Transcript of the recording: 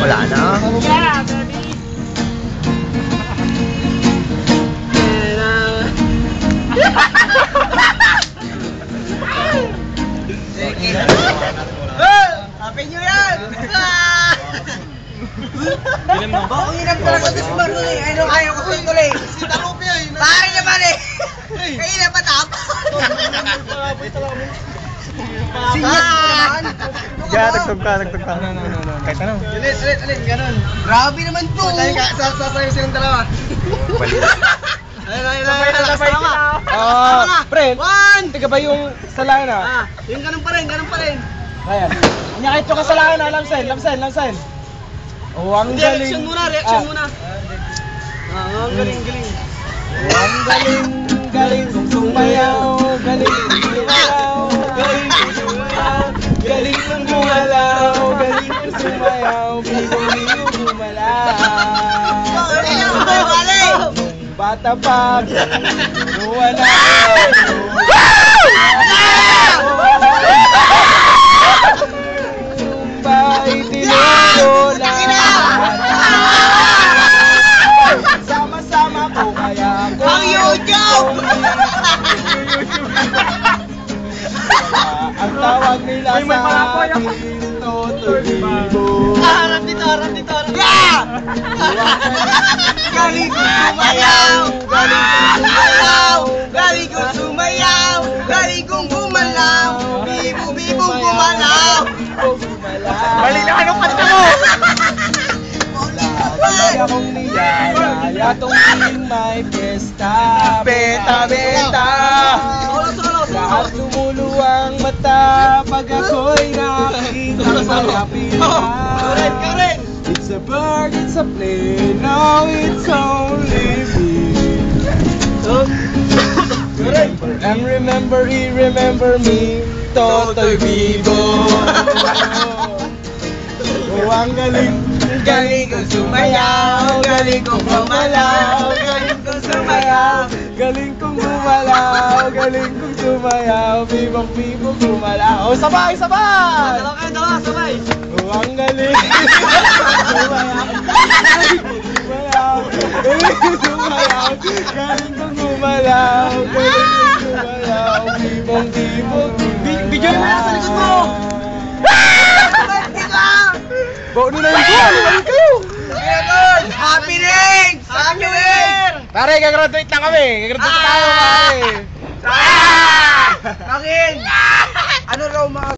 Wala na. Yeah, baby. Happy New Year! Bakong hirap talaga ito si Marlon eh. Ayaw ko tuloy. Si Talupia eh. Pare naman eh. Kayo na patapos. Sinyas mo naman. Yeah, tagtog ka. Kahit ano. Alin, ganun. Grabe naman to. Sasayo silang dalawa. Balik. Sabay kita. Pre, One! tiga ba yung salana? Yung ganun pa rin. Ayan. Kanya kahit yung kasalanan, lamsen. Oh, ang Hindi, galing. reaction muna. Ang galing. Ang galing kong sumayaw, galing kong sumayaw, galing kong gumalaw, galing kong sumayaw, bigong gumalaw. Bata pa, wala. Tumbay, tinulola. Sama-sama po kaya ako. Ang YouTube! Ang tawag nila sa akin, Totoy Bibo. Harap dito. Yeah! Galing kong sumayaw, galing kong gumalaw, bibo gumalaw. Balik na anong kanta mo! Lagi akong niyaya tungkol may pesta. Benta. Lahat lumuluwang mata pag ako'y nakikita sa kapila. Correct. It's a bird, it's a plane, now it's only me. And remember me, Totoy Bibo. Oh, ang galing kong sumayaw, galing kong gumalaw, galing kong sumayaw, bibong gumalaw. Oh, sabay! Dalawa, sabay. Oh, ang galing sumayaw, galing kong gumalaw, bibong. Video mo na sa likod mo. Bawa nyo na yung buwan, naman kayo! Happy Ring! Pare, gagraduate na kami! Gagraduate na tayo, pare! Akin! Ano raw mga